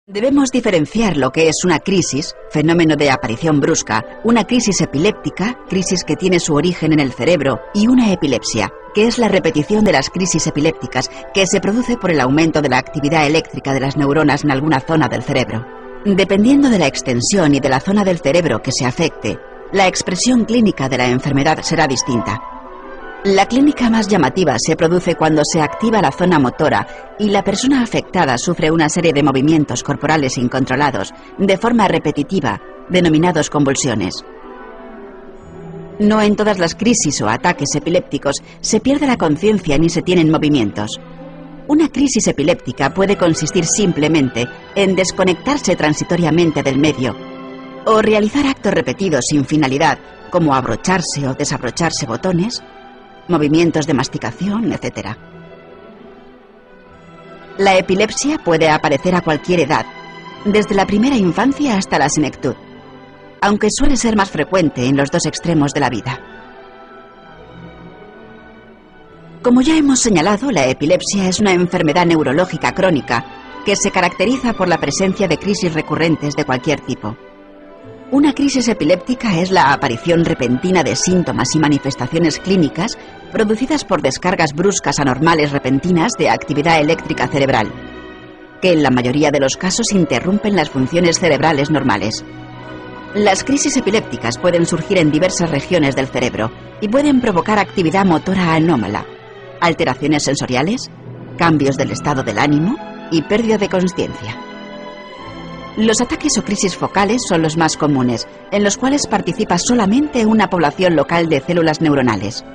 Debemos diferenciar lo que es una crisis, fenómeno de aparición brusca, una crisis epiléptica, crisis que tiene su origen en el cerebro, y una epilepsia, que es la repetición de las crisis epilépticas que se produce por el aumento de la actividad eléctrica de las neuronas en alguna zona del cerebro. Dependiendo de la extensión y de la zona del cerebro que se afecte, la expresión clínica de la enfermedad será distinta. La clínica más llamativa se produce cuando se activa la zona motora y la persona afectada sufre una serie de movimientos corporales incontrolados de forma repetitiva, denominados convulsiones. No en todas las crisis o ataques epilépticos se pierde la conciencia ni se tienen movimientos. Una crisis epiléptica puede consistir simplemente en desconectarse transitoriamente del medio o realizar actos repetidos sin finalidad, como abrocharse o desabrocharse botones, movimientos de masticación, etc. La epilepsia puede aparecer a cualquier edad, desde la primera infancia hasta la senectud, aunque suele ser más frecuente en los dos extremos de la vida. Como ya hemos señalado, la epilepsia es una enfermedad neurológica crónica que se caracteriza por la presencia de crisis recurrentes de cualquier tipo. Una crisis epiléptica es la aparición repentina de síntomas y manifestaciones clínicas producidas por descargas bruscas anormales repentinas de actividad eléctrica cerebral, que en la mayoría de los casos interrumpen las funciones cerebrales normales. Las crisis epilépticas pueden surgir en diversas regiones del cerebro y pueden provocar actividad motora anómala, alteraciones sensoriales, cambios del estado del ánimo y pérdida de consciencia. Los ataques o crisis focales son los más comunes, en los cuales participa solamente una población local de células neuronales.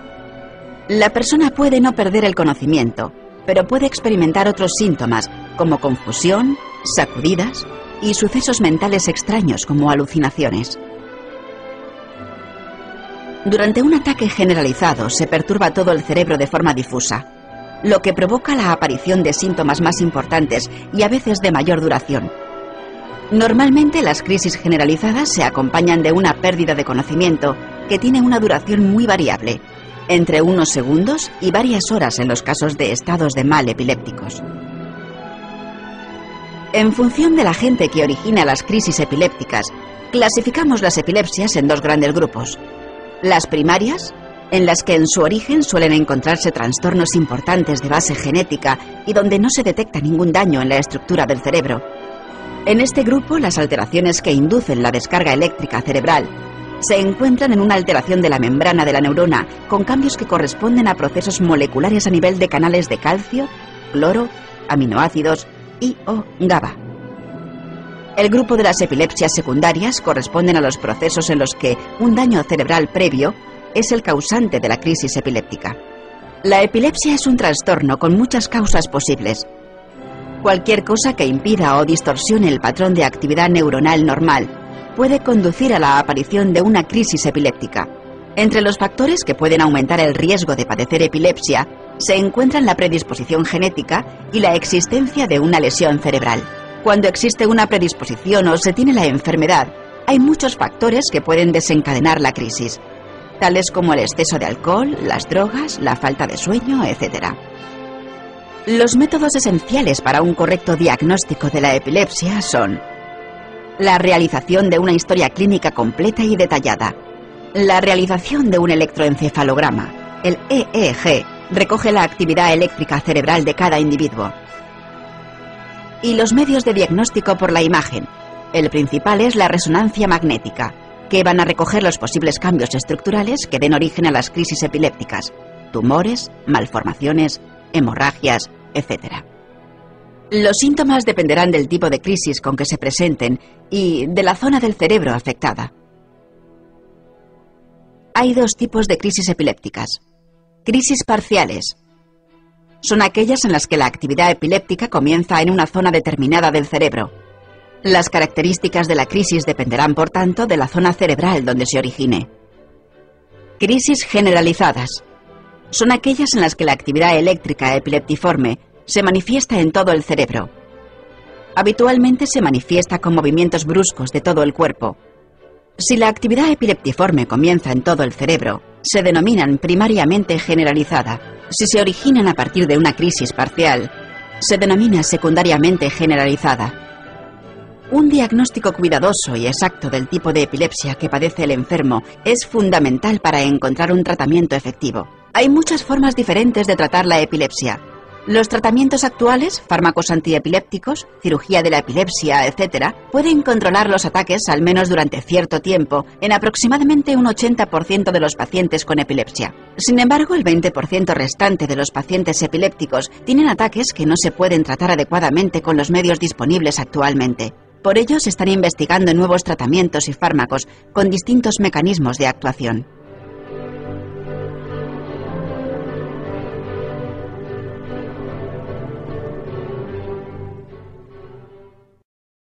La persona puede no perder el conocimiento, pero puede experimentar otros síntomas, como confusión, sacudidas y sucesos mentales extraños como alucinaciones. Durante un ataque generalizado se perturba todo el cerebro de forma difusa, lo que provoca la aparición de síntomas más importantes y a veces de mayor duración. Normalmente las crisis generalizadas se acompañan de una pérdida de conocimiento que tiene una duración muy variable, entre unos segundos y varias horas en los casos de estados de mal epilépticos. En función del agente que origina las crisis epilépticas, clasificamos las epilepsias en dos grandes grupos. Las primarias, en las que en su origen suelen encontrarse trastornos importantes de base genética y donde no se detecta ningún daño en la estructura del cerebro. En este grupo, las alteraciones que inducen la descarga eléctrica cerebral se encuentran en una alteración de la membrana de la neurona con cambios que corresponden a procesos moleculares a nivel de canales de calcio, cloro, aminoácidos y o GABA. El grupo de las epilepsias secundarias corresponden a los procesos en los que un daño cerebral previo es el causante de la crisis epiléptica. La epilepsia es un trastorno con muchas causas posibles. Cualquier cosa que impida o distorsione el patrón de actividad neuronal normal puede conducir a la aparición de una crisis epiléptica. Entre los factores que pueden aumentar el riesgo de padecer epilepsia se encuentran la predisposición genética y la existencia de una lesión cerebral. Cuando existe una predisposición o se tiene la enfermedad, hay muchos factores que pueden desencadenar la crisis, tales como el exceso de alcohol, las drogas, la falta de sueño, etc. Los métodos esenciales para un correcto diagnóstico de la epilepsia son la realización de una historia clínica completa y detallada, la realización de un electroencefalograma, el EEG recoge la actividad eléctrica cerebral de cada individuo, y los medios de diagnóstico por la imagen. El principal es la resonancia magnética, que van a recoger los posibles cambios estructurales que den origen a las crisis epilépticas, tumores, malformaciones, hemorragias, etc. Los síntomas dependerán del tipo de crisis con que se presenten y de la zona del cerebro afectada. Hay dos tipos de crisis epilépticas. Crisis parciales. Son aquellas en las que la actividad epiléptica comienza en una zona determinada del cerebro. Las características de la crisis dependerán, por tanto, de la zona cerebral donde se origine. Crisis generalizadas. Son aquellas en las que la actividad eléctrica epileptiforme se manifiesta en todo el cerebro. Habitualmente se manifiesta con movimientos bruscos de todo el cuerpo. Si la actividad epileptiforme comienza en todo el cerebro, se denominan primariamente generalizada. Si se originan a partir de una crisis parcial, se denomina secundariamente generalizada. Un diagnóstico cuidadoso y exacto del tipo de epilepsia que padece el enfermo es fundamental para encontrar un tratamiento efectivo. Hay muchas formas diferentes de tratar la epilepsia. Los tratamientos actuales, fármacos antiepilépticos, cirugía de la epilepsia, etc., pueden controlar los ataques al menos durante cierto tiempo en aproximadamente un 80% de los pacientes con epilepsia. Sin embargo, el 20% restante de los pacientes epilépticos tienen ataques que no se pueden tratar adecuadamente con los medios disponibles actualmente. Por ello, se están investigando nuevos tratamientos y fármacos con distintos mecanismos de actuación.